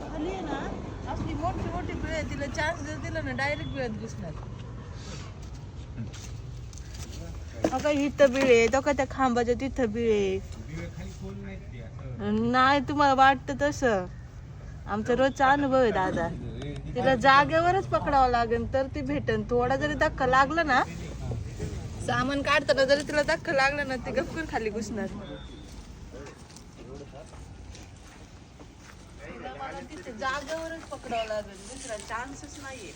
खाली आहे ना असली मोठी मोठी बिळ आहे, तिला चान्स जर दिला ना डायरेक्ट बिळत दिसणार. बघा इथं बिळ आहे, तो त्या खांबाच्या तिथं बिळ आहे. नाही तुम्हाला वाटतं तसं, आमचा रोजचा अनुभव आहे दादा. तिला जागेवरच पकडावं लागेल तर ती भेटेल. थोडा जरी धक्का लागला ना, सामान काढताना जरी तिला धक्का लागला ना, ती गपकन खाली घुसणार. तिथे जागेवरच पकडावं लागेल, दुसरा चान्सच नाहीये.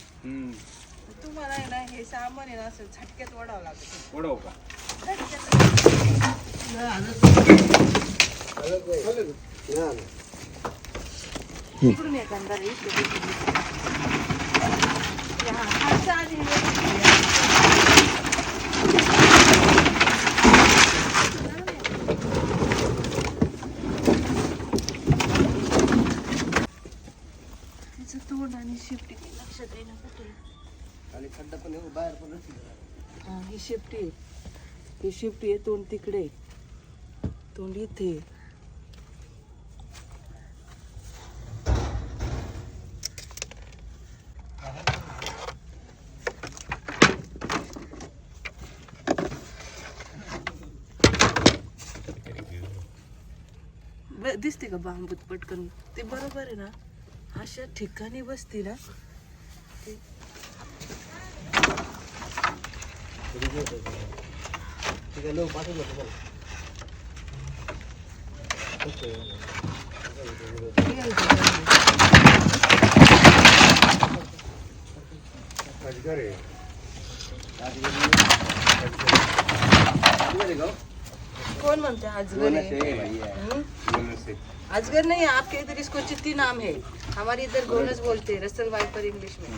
तुम्हाला आहे ना हे सामान आहे ना असं झटक्यात ओढावं लागेल. ओढाव का? इकडून एखादा तिचं तोंड आणि शेपटी लक्षात येईना कुठे. आणि खड्डा पण बाहेर पण हा ही शेपटी आहे, ही शेपटी आहे. तोंड तिकडे, तोंड इथे. दिसते का बांबूत पटकन? ते बरोबर आहे ना, अशा ठिकाणी बसती ना कौन म्हणते अजगर है? अजगर नहीं है आपके इधर, इसको चित्ती नाम है. हमारे इधर गोनस बोलते हैं, रसल वाइपर इंग्लिश में.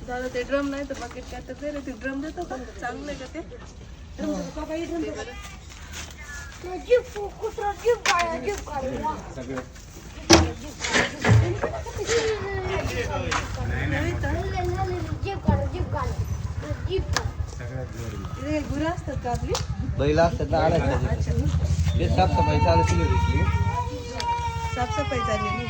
दादा ते ड्रम नाही तर बकेट काय तर दे रे. ते ड्रम देतो का? चांगलं आहे का ते? गुरं असतात का आपली? बैल असतात ना, आणायचं ते साफसफाई चालू केली होती. साफसफाई चाललेली.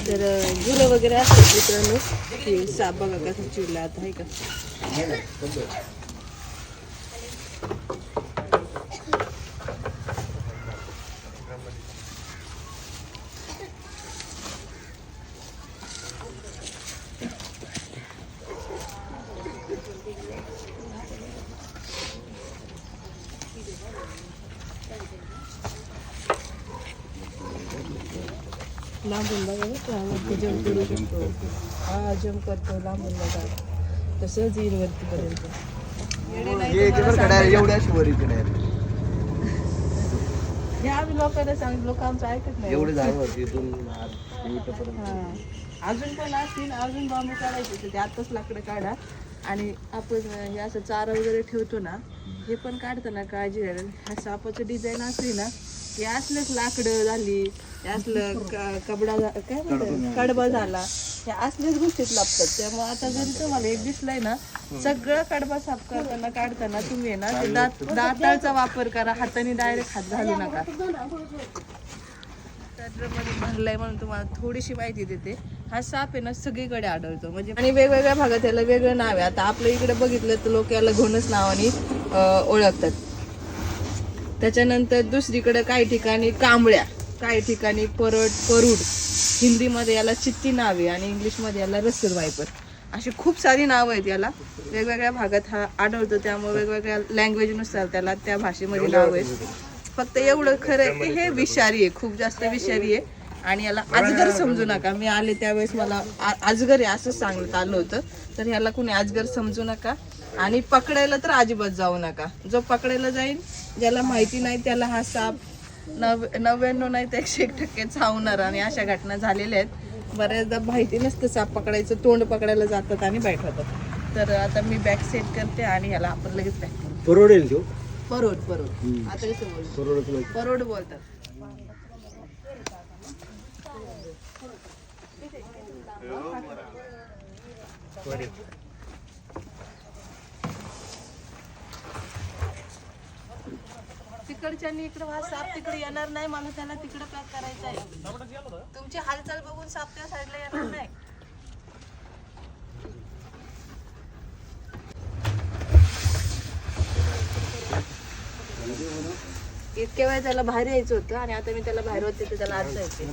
जर गुरं वगैरे असतात मित्रांनो की साप बघा कसं चिडला आता आहे का. लांबून बघा वरती जम्प करू शकतो. हा जम्प करतो लांबून बघा, तसंच येईल वरती पर्यंत. ह्या लोकांना सांग, लोक आमचं ऐकत नाही. अजून पण असतील, अजून बांबू काढायचे ते आताच लाकडं काढा. आणि आपण हे असं चारा वगैरे ठेवतो ना, हे पण काढताना काळजी घ्यायला. ह्या सापाचं डिझाईन असली ना, हे असलंच लाकडं झाली, हे असलं कबडा काय म्हणतात कडबा झाला, हे असल्याच गोष्टीत लागतात. त्यामुळे आता जरी तुम्हाला एक दिसलंय ना, सगळं कडबा साफ करताना काढताना तुम्ही आहे ना ते दाताळचा वापर करा, हाताने डायरेक्ट हात घालू नका. मध्ये भरलाय म्हणून तुम्हाला थोडीशी माहिती देते. हा साप आहे ना सगळीकडे आढळतो, म्हणजे आणि वेगवेगळ्या भागात याला वेगळं नाव आहे. आता आपल्या इकडे बघितलं तर लोक याला घोणस नावाने ओळखतात. त्याच्यानंतर दुसरीकडे काही ठिकाणी कांबळ्या, काही ठिकाणी परूड, हिंदीमध्ये याला चित्ती नाव आहे आणि इंग्लिशमध्ये याला रसल वायपर. अशी खूप सारी नावं आहेत याला. वेगवेगळ्या भागात हा आढळतो, त्यामुळे वेगवेगळ्या लँग्वेजनुसार त्याला त्या भाषेमध्ये नाव आहेत. फक्त एवढं खरं आहे की हे विषारी आहे, खूप जास्त विषारी आहे. आणि याला अजगर समजू नका. मी आले त्यावेळेस मला अजगर आहे असं सांगण्यात आलं होतं, तर ह्याला कुणी अजगर समजू नका. आणि पकडायला तर अजिबात जाऊ नका. जो पकडायला जाईल ज्याला माहिती नाही त्याला हा साप 99 नाही तर 101% चावणार आणि अशा घटना झालेल्या आहेत. बऱ्याचदा माहिती नसतं साप पकडायचं, तोंड पकडायला जातात आणि बॅट होतात. तर आता मी बॅग सेट करते आणि ह्याला आपण लगेच बॅक करू. परवडेल तो. परोड आता कसं बोलतो परोड बोलतात. तिकडच्यांनी इकडे हा साप तिकडे येणार नाही, मला त्याला तिकडे पॅक करायचा आहे. तुमची हालचाल बघून साप त्या साईडला येणार नाही. इतक्या वेळ त्याला बाहेर यायचं होतं आणि आता मी त्याला बाहेर होते तर त्याला आत जायचे.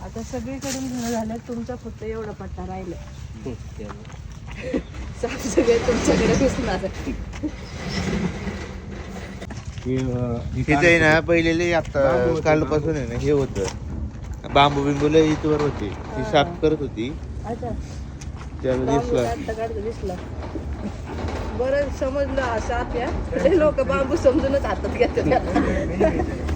आता सगळीकडून घरं झालं, तुमचा फक्त एवढा पट्टा राहिला. साप सगळे तुमच्याकडे घुसणार. तिथे ना पहिले आता कालपासून आहे ना हे होतं, बांबू बिंबू लय इथवर होते, ती साफ करत होती. अच्छा, त्याला दिसला दिसला. बरं समजलं हा साप या. लोक बांबू समजूनच हातात घेतात.